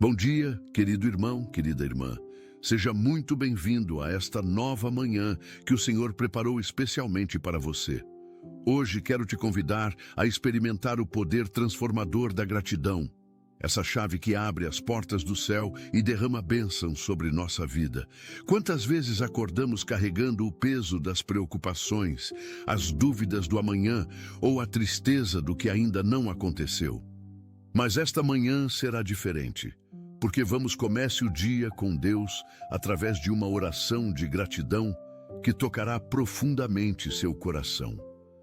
Bom dia, querido irmão, querida irmã. Seja muito bem-vindo a esta nova manhã que o Senhor preparou especialmente para você. Hoje quero te convidar a experimentar o poder transformador da gratidão. Essa chave que abre as portas do céu e derrama bênçãos sobre nossa vida. Quantas vezes acordamos carregando o peso das preocupações, as dúvidas do amanhã ou a tristeza do que ainda não aconteceu? Mas esta manhã será diferente, porque comece o dia com Deus através de uma oração de gratidão que tocará profundamente seu coração.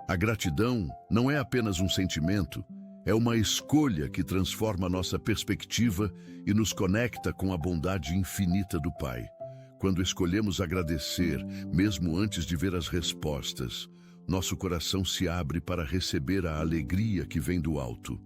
A gratidão não é apenas um sentimento, é uma escolha que transforma nossa perspectiva e nos conecta com a bondade infinita do Pai. Quando escolhemos agradecer, mesmo antes de ver as respostas, nosso coração se abre para receber a alegria que vem do alto.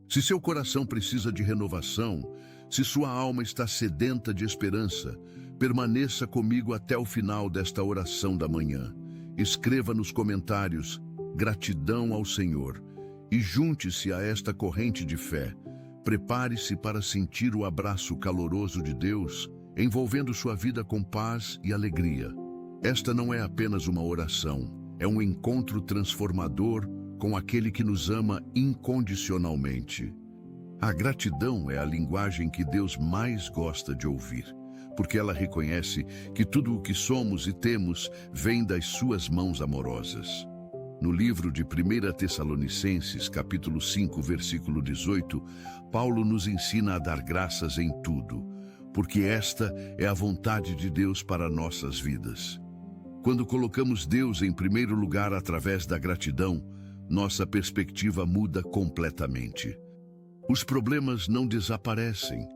Se seu coração precisa de renovação, se sua alma está sedenta de esperança, permaneça comigo até o final desta oração da manhã. Escreva nos comentários "Gratidão ao Senhor" e junte-se a esta corrente de fé. Prepare-se para sentir o abraço caloroso de Deus, envolvendo sua vida com paz e alegria. Esta não é apenas uma oração, é um encontro transformador com aquele que nos ama incondicionalmente. A gratidão é a linguagem que Deus mais gosta de ouvir, porque ela reconhece que tudo o que somos e temos vem das suas mãos amorosas. No livro de 1 Tessalonicenses, capítulo 5, versículo 18, Paulo nos ensina a dar graças em tudo, porque esta é a vontade de Deus para nossas vidas. Quando colocamos Deus em primeiro lugar através da gratidão, nossa perspectiva muda completamente. Os problemas não desaparecem,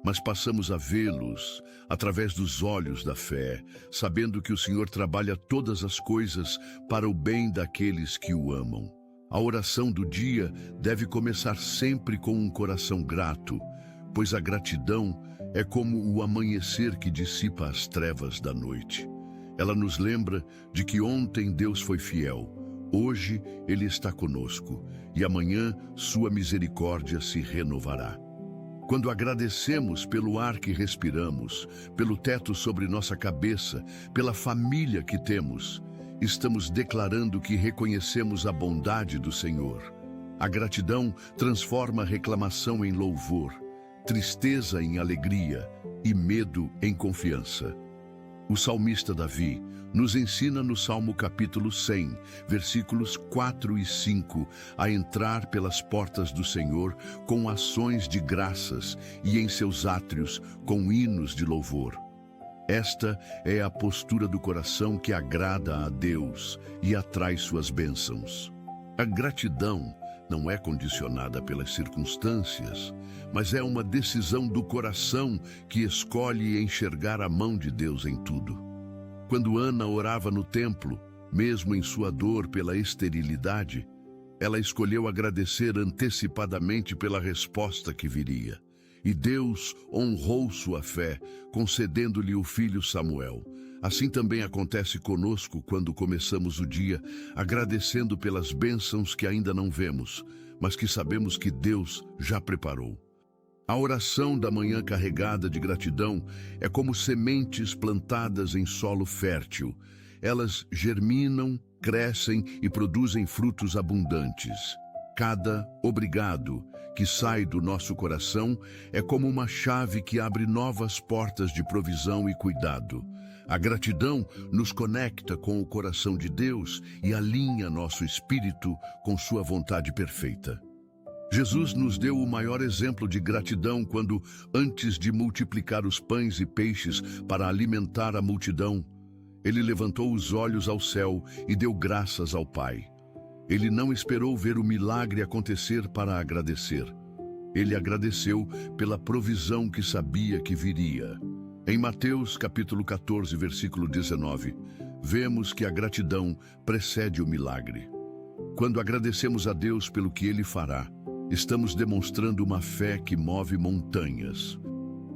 mas passamos a vê-los através dos olhos da fé, sabendo que o Senhor trabalha todas as coisas para o bem daqueles que o amam. A oração do dia deve começar sempre com um coração grato, pois a gratidão é como o amanhecer que dissipa as trevas da noite. Ela nos lembra de que ontem Deus foi fiel. Hoje Ele está conosco e amanhã sua misericórdia se renovará. Quando agradecemos pelo ar que respiramos, pelo teto sobre nossa cabeça, pela família que temos, estamos declarando que reconhecemos a bondade do Senhor. A gratidão transforma reclamação em louvor, tristeza em alegria e medo em confiança. O salmista Davi nos ensina no Salmo capítulo 100, versículos 4 e 5, a entrar pelas portas do Senhor com ações de graças e em seus átrios com hinos de louvor. Esta é a postura do coração que agrada a Deus e atrai suas bênçãos. A gratidão não é condicionada pelas circunstâncias, mas é uma decisão do coração que escolhe enxergar a mão de Deus em tudo. Quando Ana orava no templo, mesmo em sua dor pela esterilidade, ela escolheu agradecer antecipadamente pela resposta que viria. E Deus honrou sua fé, concedendo-lhe o filho Samuel. Assim também acontece conosco quando começamos o dia agradecendo pelas bênçãos que ainda não vemos, mas que sabemos que Deus já preparou. A oração da manhã carregada de gratidão é como sementes plantadas em solo fértil. Elas germinam, crescem e produzem frutos abundantes. Cada obrigado que sai do nosso coração é como uma chave que abre novas portas de provisão e cuidado. A gratidão nos conecta com o coração de Deus e alinha nosso espírito com sua vontade perfeita. Jesus nos deu o maior exemplo de gratidão quando, antes de multiplicar os pães e peixes para alimentar a multidão, ele levantou os olhos ao céu e deu graças ao Pai. Ele não esperou ver o milagre acontecer para agradecer. Ele agradeceu pela provisão que sabia que viria. Em Mateus capítulo 14, versículo 19, vemos que a gratidão precede o milagre. Quando agradecemos a Deus pelo que Ele fará, estamos demonstrando uma fé que move montanhas.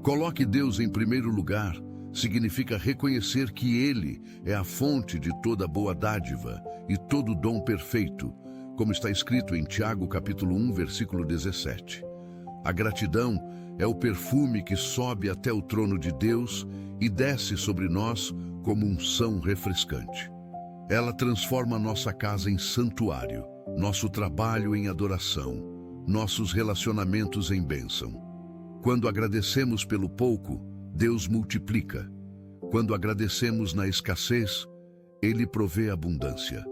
Coloque Deus em primeiro lugar significa reconhecer que Ele é a fonte de toda boa dádiva e todo dom perfeito, como está escrito em Tiago capítulo 1, versículo 17. A gratidão é o perfume que sobe até o trono de Deus e desce sobre nós como unção refrescante. Ela transforma nossa casa em santuário, nosso trabalho em adoração, nossos relacionamentos em bênção. Quando agradecemos pelo pouco, Deus multiplica. Quando agradecemos na escassez, Ele provê abundância.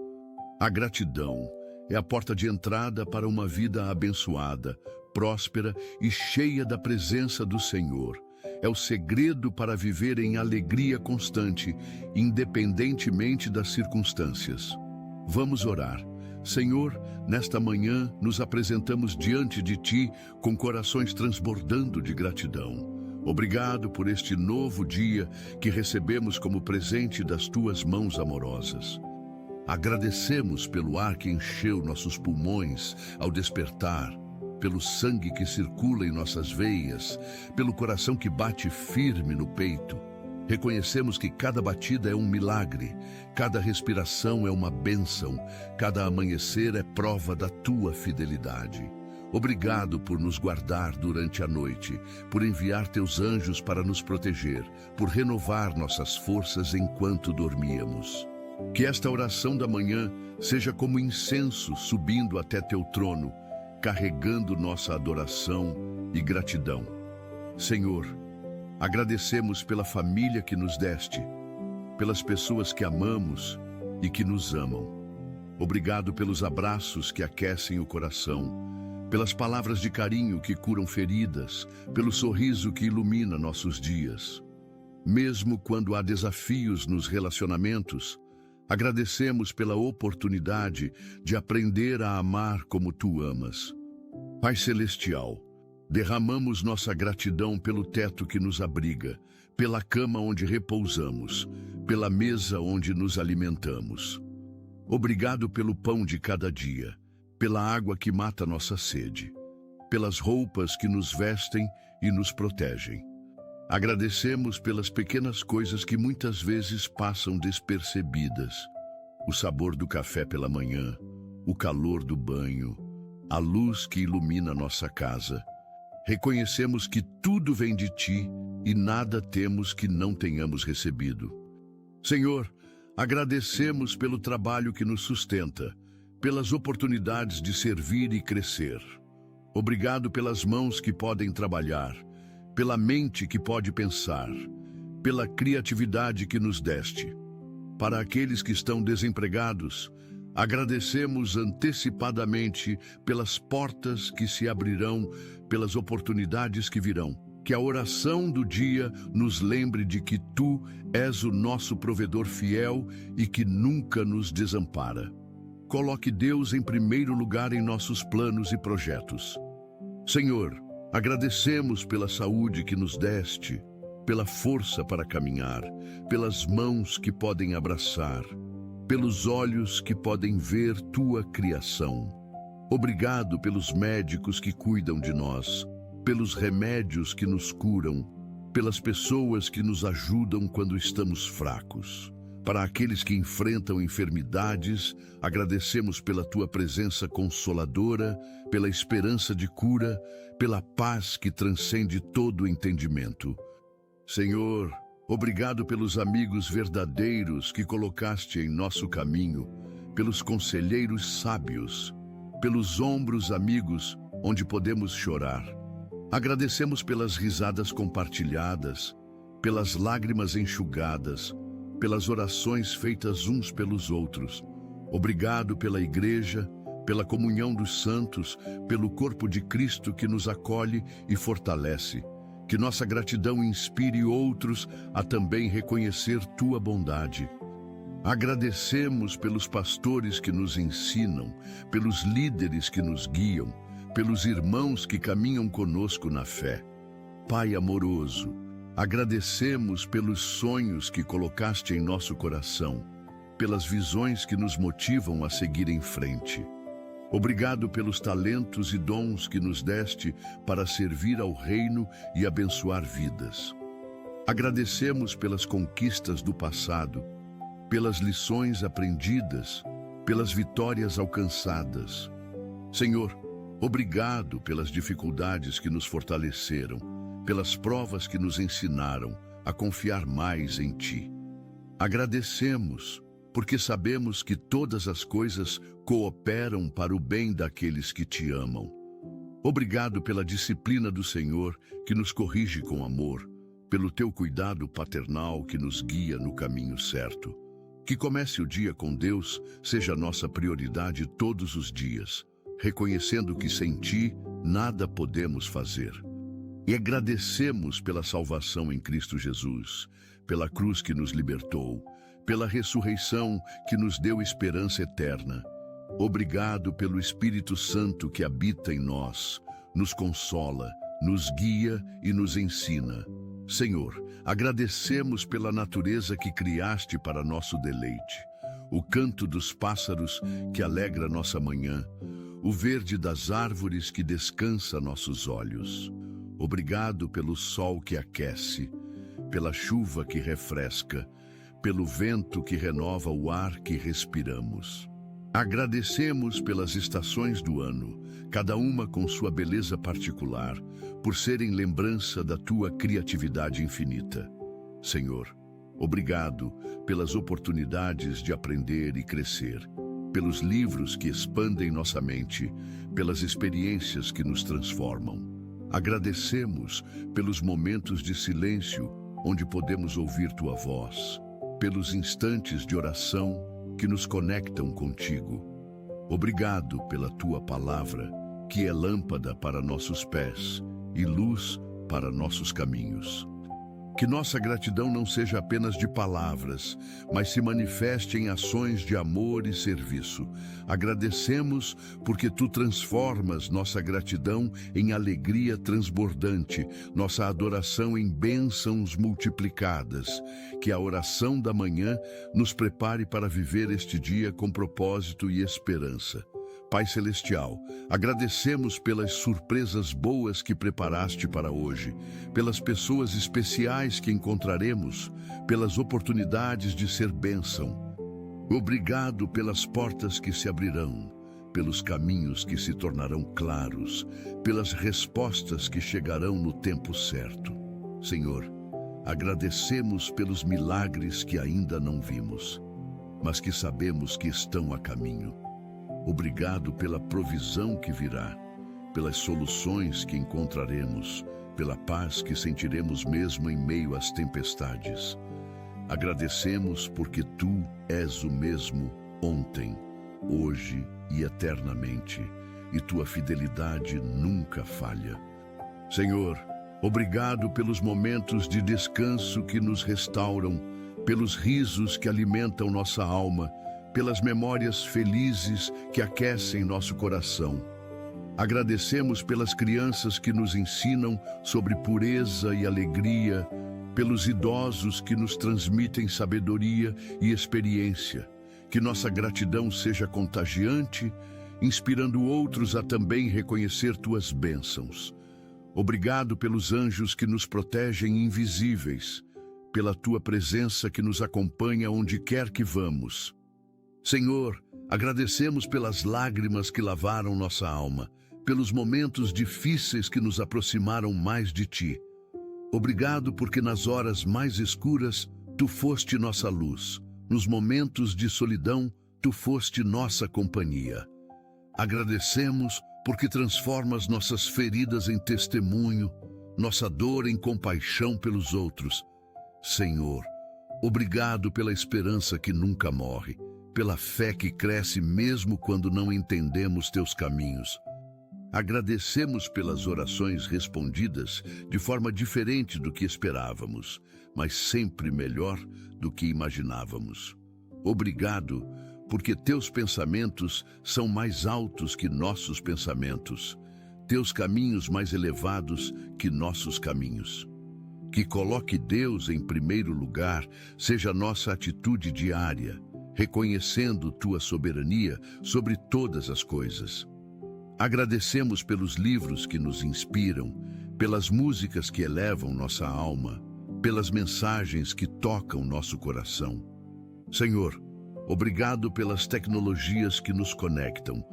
A gratidão é a porta de entrada para uma vida abençoada, próspera e cheia da presença do Senhor. É o segredo para viver em alegria constante, independentemente das circunstâncias. Vamos orar. Senhor, nesta manhã nos apresentamos diante de Ti com corações transbordando de gratidão. Obrigado por este novo dia que recebemos como presente das Tuas mãos amorosas. Agradecemos pelo ar que encheu nossos pulmões ao despertar, pelo sangue que circula em nossas veias, pelo coração que bate firme no peito. Reconhecemos que cada batida é um milagre, cada respiração é uma bênção, cada amanhecer é prova da Tua fidelidade. Obrigado por nos guardar durante a noite, por enviar Teus anjos para nos proteger, por renovar nossas forças enquanto dormíamos. Que esta oração da manhã seja como incenso subindo até Teu trono, carregando nossa adoração e gratidão. Senhor, agradecemos pela família que nos deste, pelas pessoas que amamos e que nos amam. Obrigado pelos abraços que aquecem o coração, pelas palavras de carinho que curam feridas, pelo sorriso que ilumina nossos dias. Mesmo quando há desafios nos relacionamentos, agradecemos pela oportunidade de aprender a amar como Tu amas. Pai Celestial, derramamos nossa gratidão pelo teto que nos abriga, pela cama onde repousamos, pela mesa onde nos alimentamos. Obrigado pelo pão de cada dia, pela água que mata nossa sede, pelas roupas que nos vestem e nos protegem. Agradecemos pelas pequenas coisas que muitas vezes passam despercebidas. O sabor do café pela manhã, o calor do banho, a luz que ilumina nossa casa. Reconhecemos que tudo vem de Ti e nada temos que não tenhamos recebido. Senhor, agradecemos pelo trabalho que nos sustenta, pelas oportunidades de servir e crescer. Obrigado pelas mãos que podem trabalhar, pela mente que pode pensar, pela criatividade que nos deste. Para aqueles que estão desempregados, agradecemos antecipadamente pelas portas que se abrirão, pelas oportunidades que virão. Que a oração do dia nos lembre de que Tu és o nosso provedor fiel e que nunca nos desampara. Coloque Deus em primeiro lugar em nossos planos e projetos. Senhor, agradecemos pela saúde que nos deste, pela força para caminhar, pelas mãos que podem abraçar, pelos olhos que podem ver Tua criação. Obrigado pelos médicos que cuidam de nós, pelos remédios que nos curam, pelas pessoas que nos ajudam quando estamos fracos. Para aqueles que enfrentam enfermidades, agradecemos pela Tua presença consoladora, pela esperança de cura, pela paz que transcende todo o entendimento. Senhor, obrigado pelos amigos verdadeiros que colocaste em nosso caminho, pelos conselheiros sábios, pelos ombros amigos onde podemos chorar. Agradecemos pelas risadas compartilhadas, pelas lágrimas enxugadas, pelas orações feitas uns pelos outros. Obrigado pela Igreja, pela comunhão dos santos, pelo corpo de Cristo que nos acolhe e fortalece. Que nossa gratidão inspire outros a também reconhecer Tua bondade. Agradecemos pelos pastores que nos ensinam, pelos líderes que nos guiam, pelos irmãos que caminham conosco na fé. Pai amoroso, agradecemos pelos sonhos que colocaste em nosso coração, pelas visões que nos motivam a seguir em frente. Obrigado pelos talentos e dons que nos deste para servir ao reino e abençoar vidas. Agradecemos pelas conquistas do passado, pelas lições aprendidas, pelas vitórias alcançadas. Senhor, Obrigado pelas dificuldades que nos fortaleceram, pelas provas que nos ensinaram a confiar mais em Ti. Agradecemos, porque sabemos que todas as coisas cooperam para o bem daqueles que Te amam. Obrigado pela disciplina do Senhor, que nos corrige com amor, pelo Teu cuidado paternal que nos guia no caminho certo. Que comece o dia com Deus seja nossa prioridade todos os dias, reconhecendo que sem Ti nada podemos fazer. E agradecemos pela salvação em Cristo Jesus, pela cruz que nos libertou, pela ressurreição que nos deu esperança eterna. Obrigado pelo Espírito Santo que habita em nós, nos consola, nos guia e nos ensina. Senhor, agradecemos pela natureza que criaste para nosso deleite, o canto dos pássaros que alegra nossa manhã, o verde das árvores que descansa nossos olhos. Obrigado pelo sol que aquece, pela chuva que refresca, pelo vento que renova o ar que respiramos. Agradecemos pelas estações do ano, cada uma com sua beleza particular, por serem lembrança da Tua criatividade infinita. Senhor, obrigado pelas oportunidades de aprender e crescer, pelos livros que expandem nossa mente, pelas experiências que nos transformam. Agradecemos pelos momentos de silêncio onde podemos ouvir Tua voz, pelos instantes de oração que nos conectam contigo. Obrigado pela Tua palavra, que é lâmpada para nossos pés e luz para nossos caminhos. Que nossa gratidão não seja apenas de palavras, mas se manifeste em ações de amor e serviço. Agradecemos porque Tu transformas nossa gratidão em alegria transbordante, nossa adoração em bênçãos multiplicadas. Que a oração da manhã nos prepare para viver este dia com propósito e esperança. Pai Celestial, agradecemos pelas surpresas boas que preparaste para hoje, pelas pessoas especiais que encontraremos, pelas oportunidades de ser bênção. Obrigado pelas portas que se abrirão, pelos caminhos que se tornarão claros, pelas respostas que chegarão no tempo certo. Senhor, agradecemos pelos milagres que ainda não vimos, mas que sabemos que estão a caminho. Obrigado pela provisão que virá, pelas soluções que encontraremos, pela paz que sentiremos mesmo em meio às tempestades. Agradecemos porque Tu és o mesmo ontem, hoje e eternamente, e Tua fidelidade nunca falha. Senhor, obrigado pelos momentos de descanso que nos restauram, pelos risos que alimentam nossa alma, pelas memórias felizes que aquecem nosso coração. Agradecemos pelas crianças que nos ensinam sobre pureza e alegria, pelos idosos que nos transmitem sabedoria e experiência. Que nossa gratidão seja contagiante, inspirando outros a também reconhecer Tuas bênçãos. Obrigado pelos anjos que nos protegem invisíveis, pela Tua presença que nos acompanha onde quer que vamos. Senhor, agradecemos pelas lágrimas que lavaram nossa alma, pelos momentos difíceis que nos aproximaram mais de Ti. Obrigado porque nas horas mais escuras, Tu foste nossa luz. Nos momentos de solidão, Tu foste nossa companhia. Agradecemos porque transformas nossas feridas em testemunho, nossa dor em compaixão pelos outros. Senhor, obrigado pela esperança que nunca morre, pela fé que cresce mesmo quando não entendemos Teus caminhos. Agradecemos pelas orações respondidas de forma diferente do que esperávamos, mas sempre melhor do que imaginávamos. Obrigado, porque Teus pensamentos são mais altos que nossos pensamentos, Teus caminhos mais elevados que nossos caminhos. Que coloque Deus em primeiro lugar seja nossa atitude diária, reconhecendo Tua soberania sobre todas as coisas. Agradecemos pelos livros que nos inspiram, pelas músicas que elevam nossa alma, pelas mensagens que tocam nosso coração. Senhor, obrigado pelas tecnologias que nos conectam,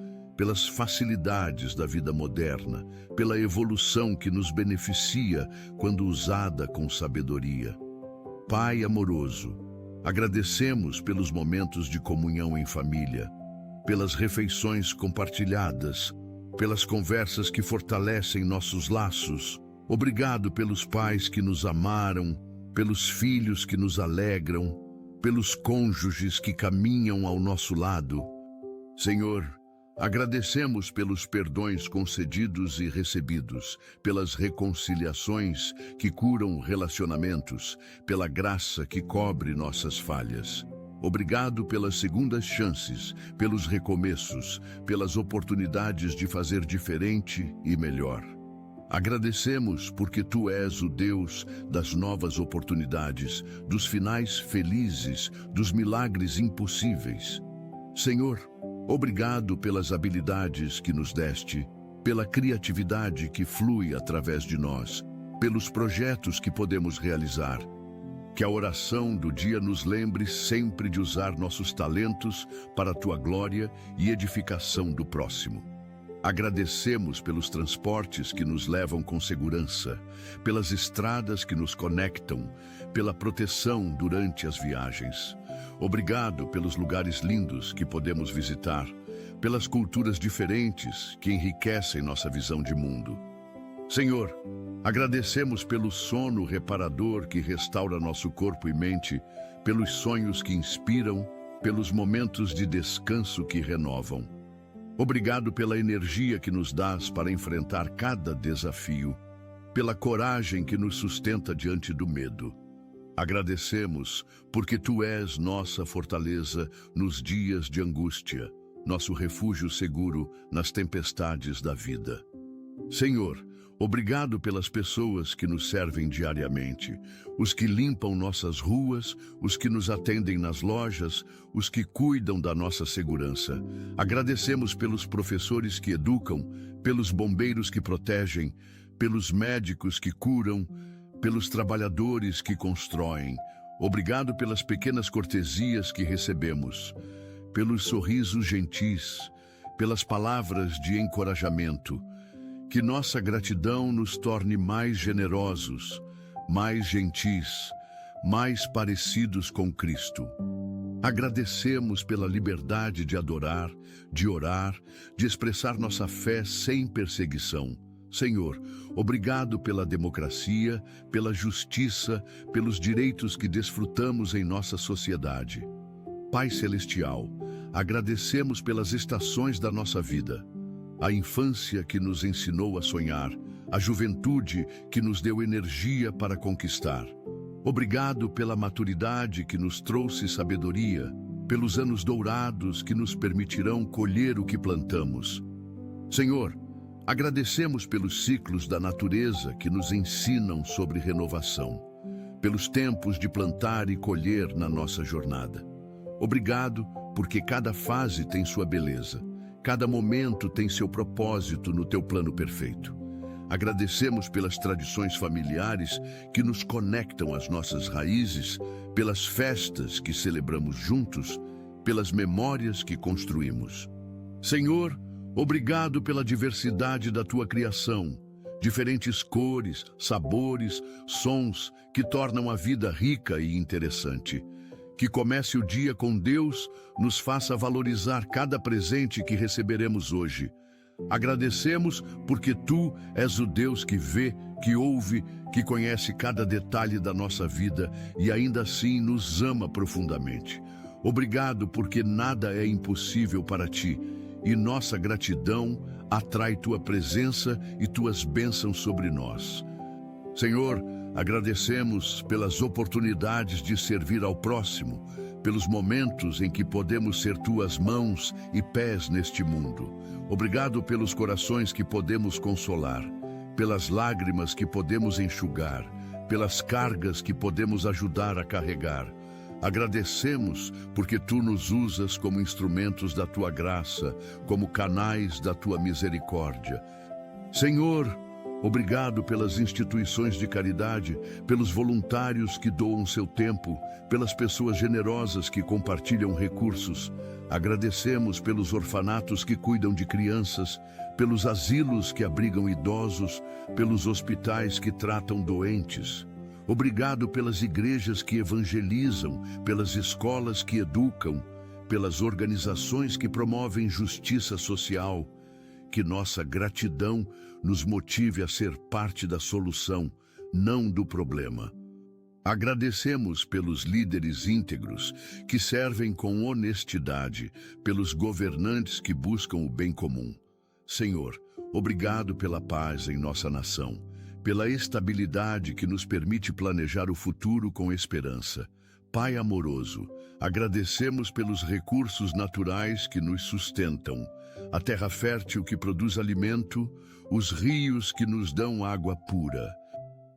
pelas facilidades da vida moderna, pela evolução que nos beneficia quando usada com sabedoria. Pai amoroso, agradecemos pelos momentos de comunhão em família, pelas refeições compartilhadas, pelas conversas que fortalecem nossos laços. Obrigado pelos pais que nos amaram, pelos filhos que nos alegram, pelos cônjuges que caminham ao nosso lado. Senhor, agradecemos pelos perdões concedidos e recebidos, pelas reconciliações que curam relacionamentos, pela graça que cobre nossas falhas. Obrigado pelas segundas chances, pelos recomeços, pelas oportunidades de fazer diferente e melhor. Agradecemos porque Tu és o Deus das novas oportunidades, dos finais felizes, dos milagres impossíveis. Senhor, obrigado pelas habilidades que nos deste, pela criatividade que flui através de nós, pelos projetos que podemos realizar. Que a oração do dia nos lembre sempre de usar nossos talentos para a Tua glória e edificação do próximo. Agradecemos pelos transportes que nos levam com segurança, pelas estradas que nos conectam, pela proteção durante as viagens. Obrigado pelos lugares lindos que podemos visitar, pelas culturas diferentes que enriquecem nossa visão de mundo. Senhor, agradecemos pelo sono reparador que restaura nosso corpo e mente, pelos sonhos que inspiram, pelos momentos de descanso que renovam. Obrigado pela energia que nos dás para enfrentar cada desafio, pela coragem que nos sustenta diante do medo. Agradecemos porque Tu és nossa fortaleza nos dias de angústia, nosso refúgio seguro nas tempestades da vida. Senhor, obrigado pelas pessoas que nos servem diariamente, os que limpam nossas ruas, os que nos atendem nas lojas, os que cuidam da nossa segurança. Agradecemos pelos professores que educam, pelos bombeiros que protegem, pelos médicos que curam, pelos trabalhadores que constroem. Obrigado pelas pequenas cortesias que recebemos, pelos sorrisos gentis, pelas palavras de encorajamento. Que nossa gratidão nos torne mais generosos, mais gentis, mais parecidos com Cristo. Agradecemos pela liberdade de adorar, de orar, de expressar nossa fé sem perseguição. Senhor, obrigado pela democracia, pela justiça, pelos direitos que desfrutamos em nossa sociedade. Pai Celestial, agradecemos pelas estações da nossa vida. A infância que nos ensinou a sonhar, a juventude que nos deu energia para conquistar. Obrigado pela maturidade que nos trouxe sabedoria, pelos anos dourados que nos permitirão colher o que plantamos. Senhor, agradecemos pelos ciclos da natureza que nos ensinam sobre renovação, pelos tempos de plantar e colher na nossa jornada. Obrigado porque cada fase tem sua beleza. Cada momento tem seu propósito no Teu plano perfeito. Agradecemos pelas tradições familiares que nos conectam às nossas raízes, pelas festas que celebramos juntos, pelas memórias que construímos. Senhor, obrigado pela diversidade da Tua criação, diferentes cores, sabores, sons que tornam a vida rica e interessante. Que comece o dia com Deus, nos faça valorizar cada presente que receberemos hoje. Agradecemos porque Tu és o Deus que vê, que ouve, que conhece cada detalhe da nossa vida e ainda assim nos ama profundamente. Obrigado porque nada é impossível para Ti e nossa gratidão atrai Tua presença e Tuas bênçãos sobre nós. Senhor, agradecemos pelas oportunidades de servir ao próximo, pelos momentos em que podemos ser Tuas mãos e pés neste mundo. Obrigado pelos corações que podemos consolar, pelas lágrimas que podemos enxugar, pelas cargas que podemos ajudar a carregar. Agradecemos porque Tu nos usas como instrumentos da Tua graça, como canais da Tua misericórdia. Senhor, Obrigado pelas instituições de caridade, pelos voluntários que doam seu tempo, pelas pessoas generosas que compartilham recursos. Agradecemos pelos orfanatos que cuidam de crianças, pelos asilos que abrigam idosos, pelos hospitais que tratam doentes. Obrigado pelas igrejas que evangelizam, pelas escolas que educam, pelas organizações que promovem justiça social. Que nossa gratidão nos motive a ser parte da solução, não do problema. Agradecemos pelos líderes íntegros que servem com honestidade, pelos governantes que buscam o bem comum. Senhor, obrigado pela paz em nossa nação, pela estabilidade que nos permite planejar o futuro com esperança. Pai amoroso, agradecemos pelos recursos naturais que nos sustentam, a terra fértil que produz alimento, os rios que nos dão água pura.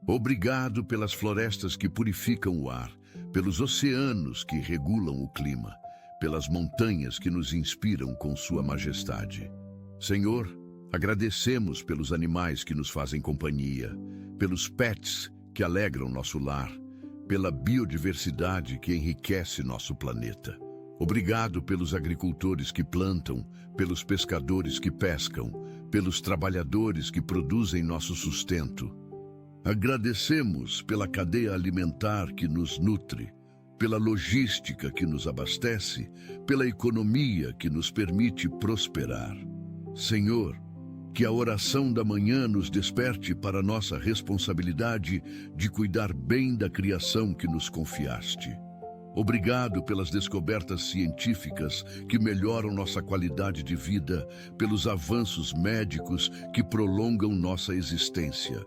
Obrigado pelas florestas que purificam o ar, pelos oceanos que regulam o clima, pelas montanhas que nos inspiram com sua majestade. Senhor, agradecemos pelos animais que nos fazem companhia, pelos pets que alegram nosso lar, pela biodiversidade que enriquece nosso planeta. Obrigado pelos agricultores que plantam, pelos pescadores que pescam, pelos trabalhadores que produzem nosso sustento. Agradecemos pela cadeia alimentar que nos nutre, pela logística que nos abastece, pela economia que nos permite prosperar. Senhor, que a oração da manhã nos desperte para nossa responsabilidade de cuidar bem da criação que nos confiaste. Obrigado pelas descobertas científicas que melhoram nossa qualidade de vida, pelos avanços médicos que prolongam nossa existência.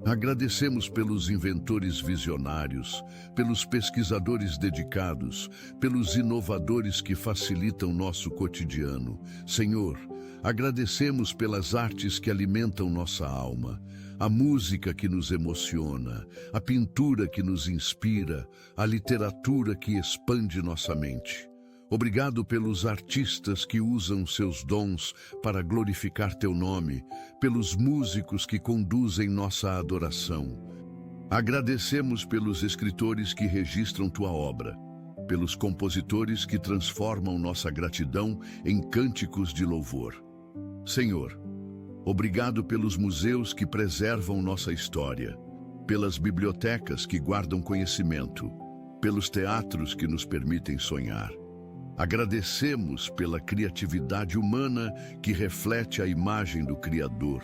Agradecemos pelos inventores visionários, pelos pesquisadores dedicados, pelos inovadores que facilitam nosso cotidiano. Senhor, agradecemos pelas artes que alimentam nossa alma, a música que nos emociona, a pintura que nos inspira, a literatura que expande nossa mente. Obrigado pelos artistas que usam seus dons para glorificar teu nome, pelos músicos que conduzem nossa adoração. Agradecemos pelos escritores que registram tua obra, pelos compositores que transformam nossa gratidão em cânticos de louvor. Senhor, obrigado pelos museus que preservam nossa história, pelas bibliotecas que guardam conhecimento, pelos teatros que nos permitem sonhar. Agradecemos pela criatividade humana que reflete a imagem do Criador,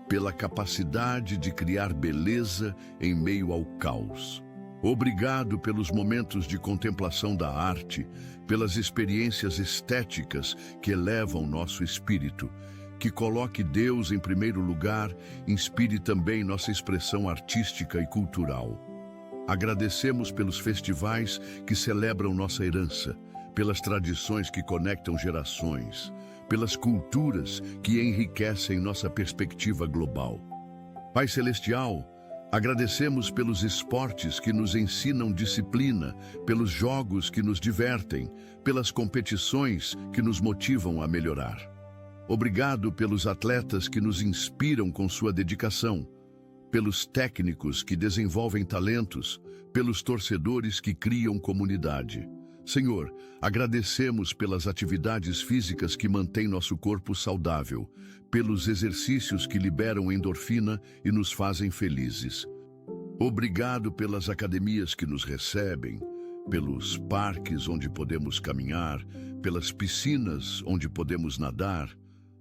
pela capacidade de criar beleza em meio ao caos. Obrigado pelos momentos de contemplação da arte, pelas experiências estéticas que elevam nosso espírito. Que coloque Deus em primeiro lugar, inspire também nossa expressão artística e cultural. Agradecemos pelos festivais que celebram nossa herança, pelas tradições que conectam gerações, pelas culturas que enriquecem nossa perspectiva global. Pai Celestial, agradecemos pelos esportes que nos ensinam disciplina, pelos jogos que nos divertem, pelas competições que nos motivam a melhorar. Obrigado pelos atletas que nos inspiram com sua dedicação, pelos técnicos que desenvolvem talentos, pelos torcedores que criam comunidade. Senhor, agradecemos pelas atividades físicas que mantêm nosso corpo saudável, pelos exercícios que liberam endorfina e nos fazem felizes. Obrigado pelas academias que nos recebem, pelos parques onde podemos caminhar, pelas piscinas onde podemos nadar.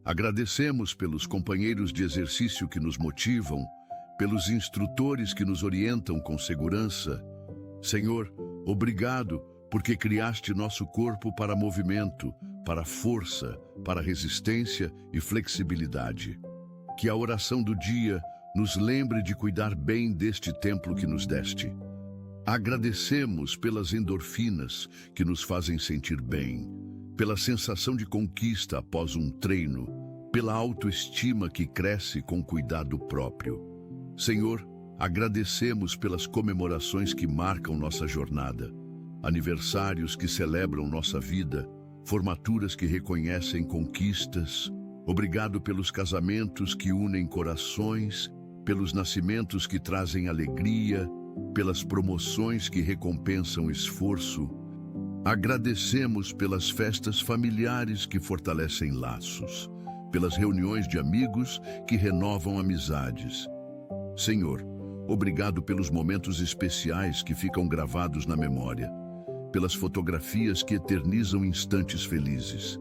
Agradecemos pelos companheiros de exercício que nos motivam, pelos instrutores que nos orientam com segurança. Senhor, obrigado porque criaste nosso corpo para movimento, para força, para resistência e flexibilidade. Que a oração do dia nos lembre de cuidar bem deste templo que nos deste. Agradecemos pelas endorfinas que nos fazem sentir bem, pela sensação de conquista após um treino, pela autoestima que cresce com cuidado próprio. Senhor, agradecemos pelas comemorações que marcam nossa jornada, aniversários que celebram nossa vida, formaturas que reconhecem conquistas. Obrigado pelos casamentos que unem corações, pelos nascimentos que trazem alegria, pelas promoções que recompensam esforço. Agradecemos pelas festas familiares que fortalecem laços, pelas reuniões de amigos que renovam amizades. Senhor, obrigado pelos momentos especiais que ficam gravados na memória, pelas fotografias que eternizam instantes felizes.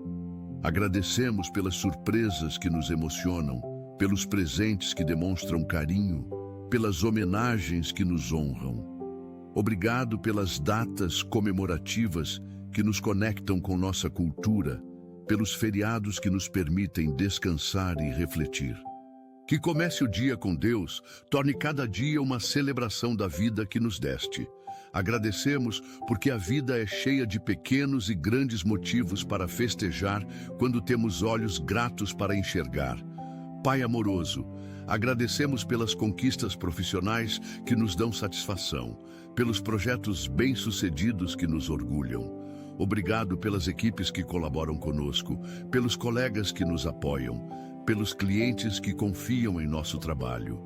Agradecemos pelas surpresas que nos emocionam, pelos presentes que demonstram carinho, pelas homenagens que nos honram. Obrigado pelas datas comemorativas que nos conectam com nossa cultura, pelos feriados que nos permitem descansar e refletir. Que comece o dia com Deus, torne cada dia uma celebração da vida que nos deste. Agradecemos porque a vida é cheia de pequenos e grandes motivos para festejar quando temos olhos gratos para enxergar. Pai amoroso, agradecemos pelas conquistas profissionais que nos dão satisfação, pelos projetos bem-sucedidos que nos orgulham. Obrigado pelas equipes que colaboram conosco, pelos colegas que nos apoiam, pelos clientes que confiam em nosso trabalho.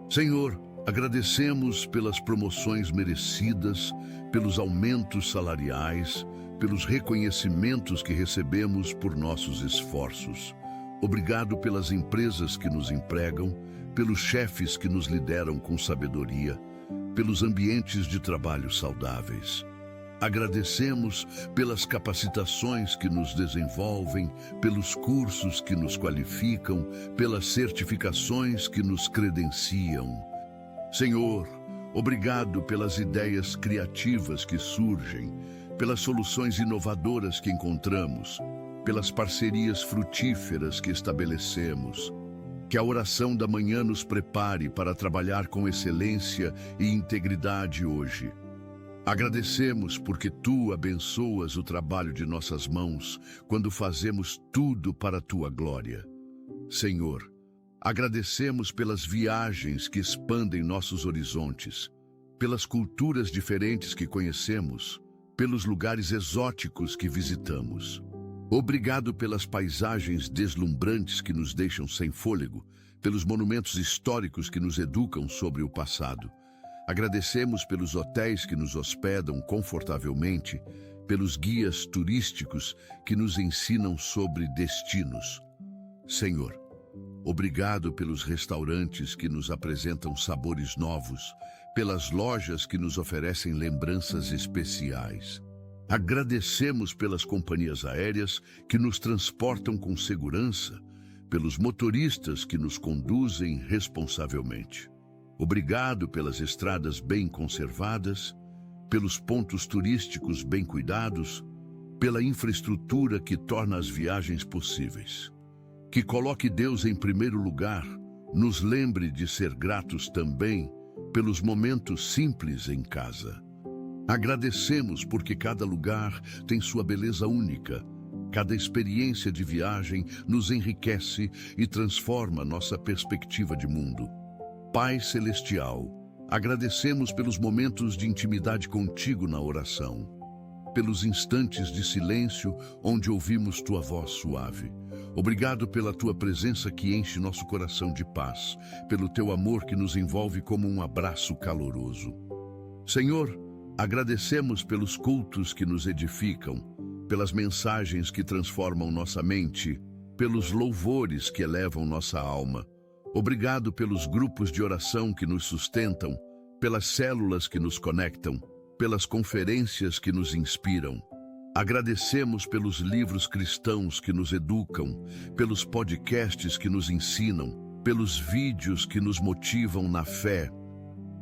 Senhor, agradecemos pelas promoções merecidas, pelos aumentos salariais, pelos reconhecimentos que recebemos por nossos esforços. Obrigado pelas empresas que nos empregam, pelos chefes que nos lideram com sabedoria, pelos ambientes de trabalho saudáveis. Agradecemos pelas capacitações que nos desenvolvem, pelos cursos que nos qualificam, pelas certificações que nos credenciam. Senhor, obrigado pelas ideias criativas que surgem, pelas soluções inovadoras que encontramos, pelas parcerias frutíferas que estabelecemos. Que a oração da manhã nos prepare para trabalhar com excelência e integridade hoje. Agradecemos porque Tu abençoas o trabalho de nossas mãos quando fazemos tudo para a Tua glória. Senhor, agradecemos pelas viagens que expandem nossos horizontes, pelas culturas diferentes que conhecemos, pelos lugares exóticos que visitamos. Obrigado pelas paisagens deslumbrantes que nos deixam sem fôlego, pelos monumentos históricos que nos educam sobre o passado. Agradecemos pelos hotéis que nos hospedam confortavelmente, pelos guias turísticos que nos ensinam sobre destinos. Senhor, obrigado pelos restaurantes que nos apresentam sabores novos, pelas lojas que nos oferecem lembranças especiais. Agradecemos pelas companhias aéreas que nos transportam com segurança, pelos motoristas que nos conduzem responsavelmente. Obrigado pelas estradas bem conservadas, pelos pontos turísticos bem cuidados, pela infraestrutura que torna as viagens possíveis. Que coloque Deus em primeiro lugar, nos lembre de ser gratos também pelos momentos simples em casa. Agradecemos porque cada lugar tem sua beleza única. Cada experiência de viagem nos enriquece e transforma nossa perspectiva de mundo. Pai Celestial, agradecemos pelos momentos de intimidade contigo na oração, pelos instantes de silêncio onde ouvimos tua voz suave. Obrigado pela tua presença que enche nosso coração de paz, pelo teu amor que nos envolve como um abraço caloroso. Senhor, agradecemos pelos cultos que nos edificam, pelas mensagens que transformam nossa mente, pelos louvores que elevam nossa alma. Obrigado pelos grupos de oração que nos sustentam, pelas células que nos conectam, pelas conferências que nos inspiram. Agradecemos pelos livros cristãos que nos educam, pelos podcasts que nos ensinam, pelos vídeos que nos motivam na fé.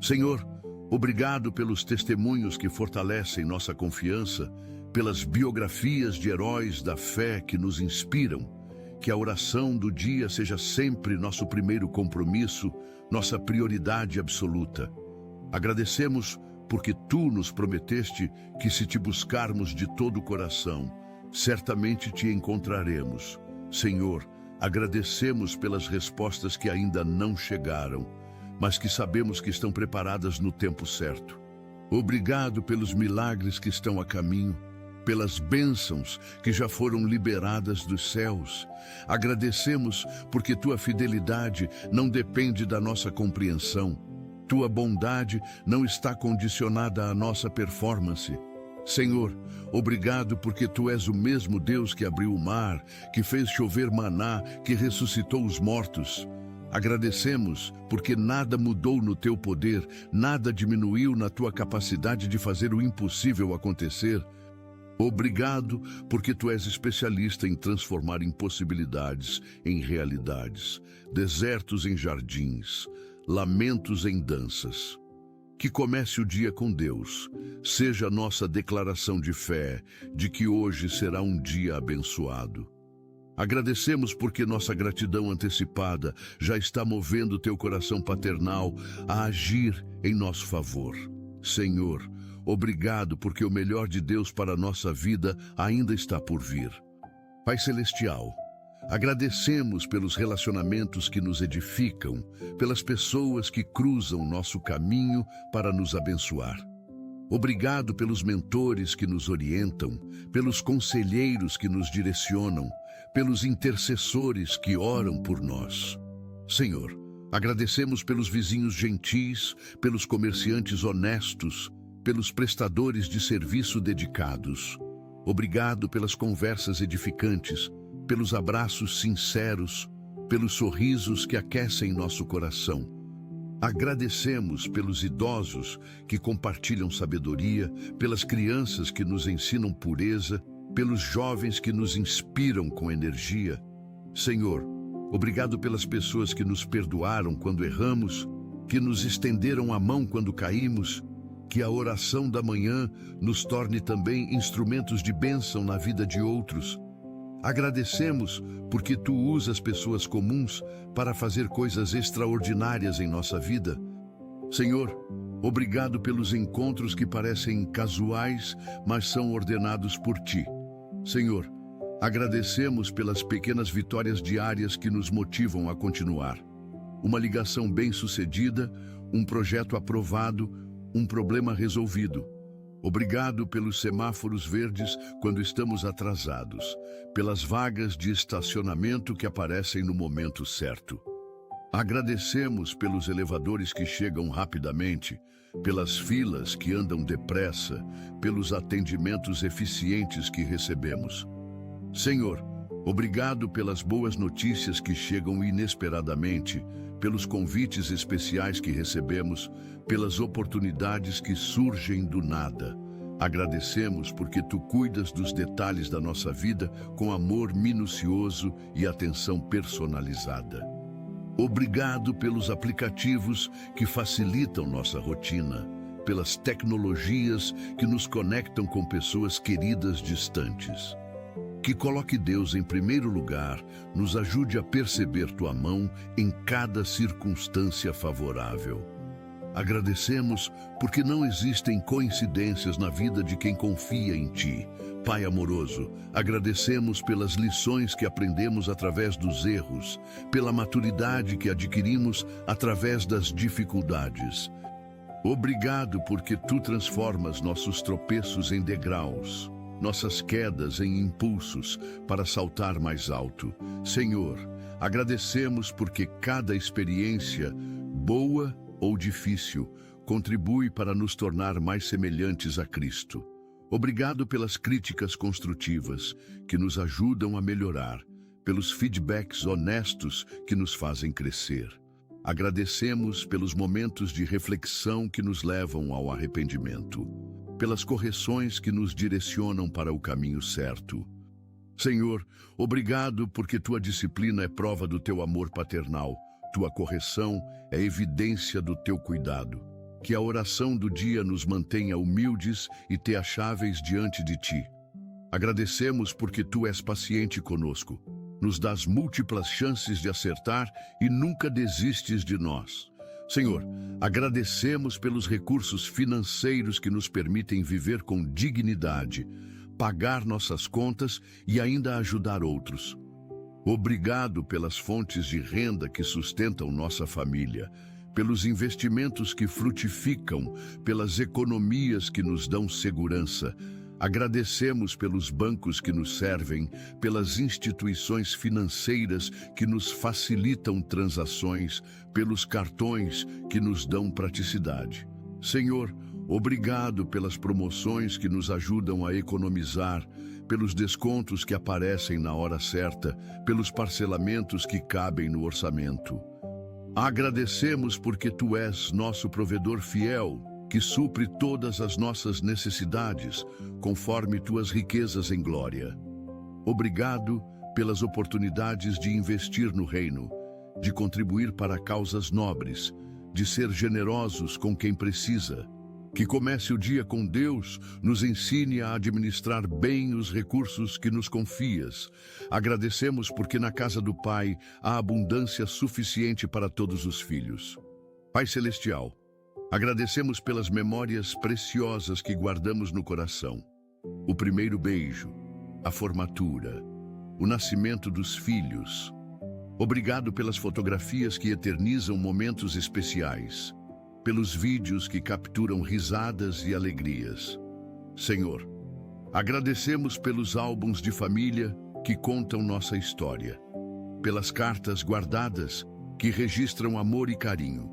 Senhor, obrigado pelos testemunhos que fortalecem nossa confiança, pelas biografias de heróis da fé que nos inspiram. Que a oração do dia seja sempre nosso primeiro compromisso, nossa prioridade absoluta. Agradecemos porque Tu nos prometeste que se Te buscarmos de todo o coração, certamente Te encontraremos. Senhor, agradecemos pelas respostas que ainda não chegaram, mas que sabemos que estão preparadas no tempo certo. Obrigado pelos milagres que estão a caminho, pelas bênçãos que já foram liberadas dos céus. Agradecemos porque tua fidelidade não depende da nossa compreensão. Tua bondade não está condicionada à nossa performance. Senhor, obrigado porque tu és o mesmo Deus que abriu o mar, que fez chover maná, que ressuscitou os mortos. Agradecemos porque nada mudou no teu poder, nada diminuiu na tua capacidade de fazer o impossível acontecer. Obrigado porque tu és especialista em transformar impossibilidades em realidades, desertos em jardins, lamentos em danças. Que comece o dia com Deus, seja a nossa declaração de fé de que hoje será um dia abençoado. Agradecemos porque nossa gratidão antecipada já está movendo teu coração paternal a agir em nosso favor. Senhor, obrigado porque o melhor de Deus para a nossa vida ainda está por vir. Pai Celestial, agradecemos pelos relacionamentos que nos edificam, pelas pessoas que cruzam nosso caminho para nos abençoar. Obrigado pelos mentores que nos orientam, pelos conselheiros que nos direcionam, pelos intercessores que oram por nós. Senhor, agradecemos pelos vizinhos gentis, pelos comerciantes honestos, pelos prestadores de serviço dedicados. Obrigado pelas conversas edificantes, pelos abraços sinceros, pelos sorrisos que aquecem nosso coração. Agradecemos pelos idosos que compartilham sabedoria, pelas crianças que nos ensinam pureza, pelos jovens que nos inspiram com energia. Senhor, obrigado pelas pessoas que nos perdoaram quando erramos, que nos estenderam a mão quando caímos, que a oração da manhã nos torne também instrumentos de bênção na vida de outros. Agradecemos porque tu usas pessoas comuns para fazer coisas extraordinárias em nossa vida. Senhor, obrigado pelos encontros que parecem casuais, mas são ordenados por ti. Senhor, agradecemos pelas pequenas vitórias diárias que nos motivam a continuar. Uma ligação bem-sucedida, um projeto aprovado, um problema resolvido. Obrigado pelos semáforos verdes quando estamos atrasados, pelas vagas de estacionamento que aparecem no momento certo. Agradecemos pelos elevadores que chegam rapidamente, pelas filas que andam depressa, pelos atendimentos eficientes que recebemos. Senhor, obrigado pelas boas notícias que chegam inesperadamente, pelos convites especiais que recebemos, pelas oportunidades que surgem do nada. Agradecemos porque tu cuidas dos detalhes da nossa vida com amor minucioso e atenção personalizada. Obrigado pelos aplicativos que facilitam nossa rotina, pelas tecnologias que nos conectam com pessoas queridas distantes. Que coloque Deus em primeiro lugar, nos ajude a perceber tua mão em cada circunstância favorável. Agradecemos porque não existem coincidências na vida de quem confia em ti. Pai amoroso, agradecemos pelas lições que aprendemos através dos erros, pela maturidade que adquirimos através das dificuldades. Obrigado porque tu transformas nossos tropeços em degraus, nossas quedas em impulsos para saltar mais alto. Senhor, agradecemos porque cada experiência, boa ou difícil, contribui para nos tornar mais semelhantes a Cristo. Obrigado pelas críticas construtivas que nos ajudam a melhorar, pelos feedbacks honestos que nos fazem crescer. Agradecemos pelos momentos de reflexão que nos levam ao arrependimento, pelas correções que nos direcionam para o caminho certo. Senhor, obrigado porque tua disciplina é prova do teu amor paternal, tua correção é evidência do teu cuidado. Que a oração do dia nos mantenha humildes e teacháveis diante de ti. Agradecemos porque tu és paciente conosco, nos dás múltiplas chances de acertar e nunca desistes de nós. Senhor, agradecemos pelos recursos financeiros que nos permitem viver com dignidade, pagar nossas contas e ainda ajudar outros. Obrigado pelas fontes de renda que sustentam nossa família, pelos investimentos que frutificam, pelas economias que nos dão segurança. Agradecemos pelos bancos que nos servem, pelas instituições financeiras que nos facilitam transações, pelos cartões que nos dão praticidade. Senhor, obrigado pelas promoções que nos ajudam a economizar, pelos descontos que aparecem na hora certa, pelos parcelamentos que cabem no orçamento. Agradecemos porque Tu és nosso provedor fiel, que supre todas as nossas necessidades, conforme Tuas riquezas em glória. Obrigado pelas oportunidades de investir no reino, de contribuir para causas nobres, de ser generosos com quem precisa. Que comece o dia com Deus, nos ensine a administrar bem os recursos que nos confias. Agradecemos porque na casa do Pai há abundância suficiente para todos os filhos. Pai Celestial, agradecemos pelas memórias preciosas que guardamos no coração. O primeiro beijo, a formatura, o nascimento dos filhos. Obrigado pelas fotografias que eternizam momentos especiais, pelos vídeos que capturam risadas e alegrias. Senhor, agradecemos pelos álbuns de família que contam nossa história, pelas cartas guardadas que registram amor e carinho.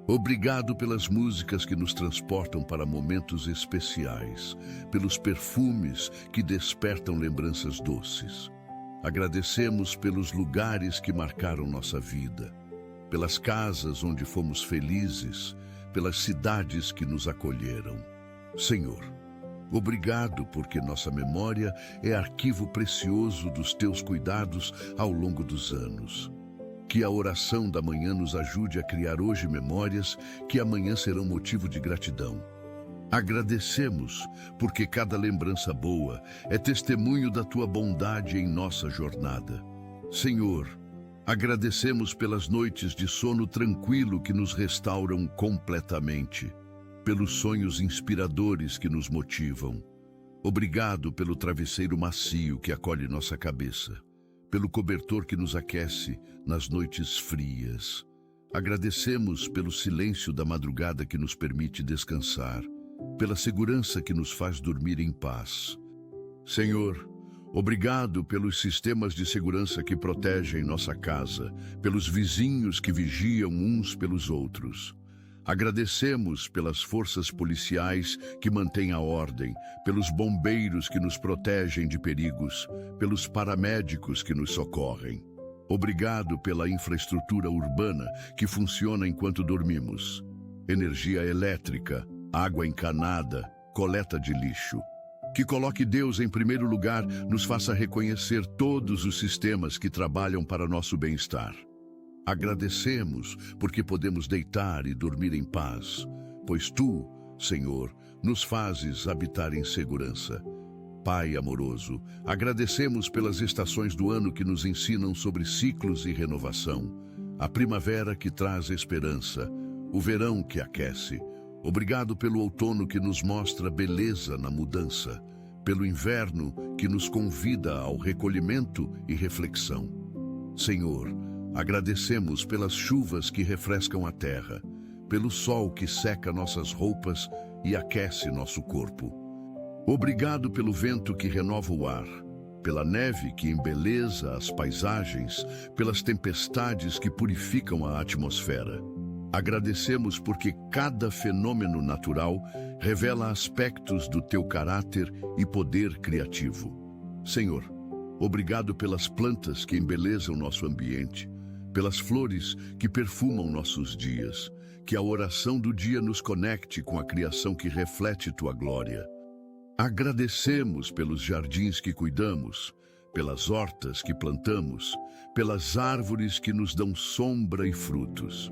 Obrigado pelas músicas que nos transportam para momentos especiais, pelos perfumes que despertam lembranças doces. Agradecemos pelos lugares que marcaram nossa vida, pelas casas onde fomos felizes, pelas cidades que nos acolheram. Senhor, obrigado porque nossa memória é arquivo precioso dos Teus cuidados ao longo dos anos. Que a oração da manhã nos ajude a criar hoje memórias que amanhã serão motivo de gratidão. Agradecemos porque cada lembrança boa é testemunho da Tua bondade em nossa jornada. Senhor, agradecemos pelas noites de sono tranquilo que nos restauram completamente, pelos sonhos inspiradores que nos motivam. Obrigado pelo travesseiro macio que acolhe nossa cabeça, pelo cobertor que nos aquece nas noites frias. Agradecemos pelo silêncio da madrugada que nos permite descansar, pela segurança que nos faz dormir em paz. Senhor, obrigado pelos sistemas de segurança que protegem nossa casa, pelos vizinhos que vigiam uns pelos outros. Agradecemos pelas forças policiais que mantêm a ordem, pelos bombeiros que nos protegem de perigos, pelos paramédicos que nos socorrem. Obrigado pela infraestrutura urbana que funciona enquanto dormimos. Energia elétrica, água encanada, coleta de lixo. Que coloque Deus em primeiro lugar, nos faça reconhecer todos os sistemas que trabalham para nosso bem-estar. Agradecemos porque podemos deitar e dormir em paz, pois Tu, Senhor, nos fazes habitar em segurança. Pai amoroso, agradecemos pelas estações do ano que nos ensinam sobre ciclos e renovação, a primavera que traz esperança, o verão que aquece. Obrigado pelo outono que nos mostra beleza na mudança, pelo inverno que nos convida ao recolhimento e reflexão. Senhor, agradecemos pelas chuvas que refrescam a terra, pelo sol que seca nossas roupas e aquece nosso corpo. Obrigado pelo vento que renova o ar, pela neve que embeleza as paisagens, pelas tempestades que purificam a atmosfera. Agradecemos porque cada fenômeno natural revela aspectos do Teu caráter e poder criativo. Senhor, obrigado pelas plantas que embelezam nosso ambiente, pelas flores que perfumam nossos dias, que a oração do dia nos conecte com a criação que reflete Tua glória. Agradecemos pelos jardins que cuidamos, pelas hortas que plantamos, pelas árvores que nos dão sombra e frutos.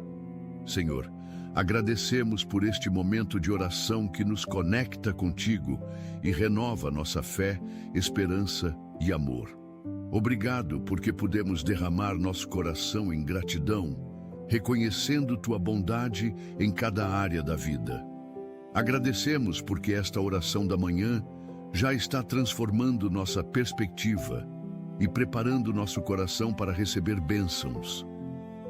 Senhor, agradecemos por este momento de oração que nos conecta contigo e renova nossa fé, esperança e amor. Obrigado porque podemos derramar nosso coração em gratidão, reconhecendo Tua bondade em cada área da vida. Agradecemos porque esta oração da manhã já está transformando nossa perspectiva e preparando nosso coração para receber bênçãos.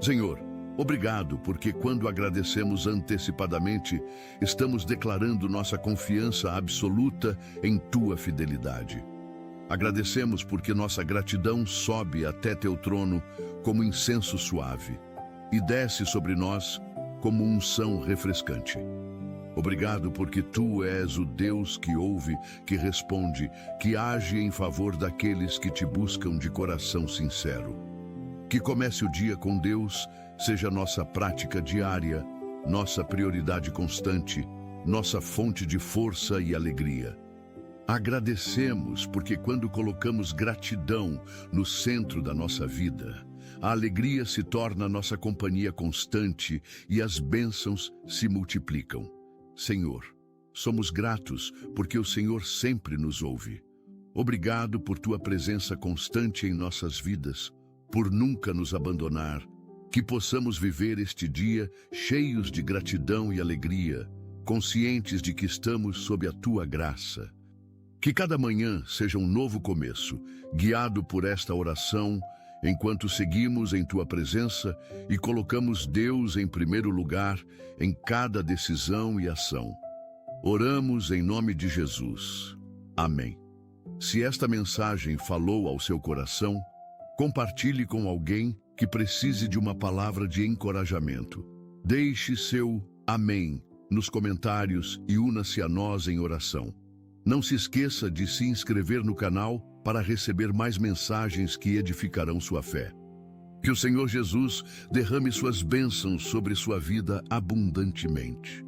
Senhor, Obrigado, porque quando agradecemos antecipadamente, estamos declarando nossa confiança absoluta em tua fidelidade. Agradecemos porque nossa gratidão sobe até teu trono como incenso suave e desce sobre nós como unção refrescante. Obrigado porque tu és o Deus que ouve, que responde, que age em favor daqueles que te buscam de coração sincero. Que comece o dia com Deus seja nossa prática diária, nossa prioridade constante, nossa fonte de força e alegria. Agradecemos porque quando colocamos gratidão no centro da nossa vida, a alegria se torna nossa companhia constante e as bênçãos se multiplicam. Senhor, somos gratos porque o Senhor sempre nos ouve. Obrigado por tua presença constante em nossas vidas, por nunca nos abandonar. Que possamos viver este dia cheios de gratidão e alegria, conscientes de que estamos sob a tua graça. Que cada manhã seja um novo começo, guiado por esta oração, enquanto seguimos em tua presença e colocamos Deus em primeiro lugar em cada decisão e ação. Oramos em nome de Jesus. Amém. Se esta mensagem falou ao seu coração, compartilhe com alguém que precise de uma palavra de encorajamento. Deixe seu amém nos comentários e una-se a nós em oração. Não se esqueça de se inscrever no canal para receber mais mensagens que edificarão sua fé. Que o Senhor Jesus derrame suas bênçãos sobre sua vida abundantemente.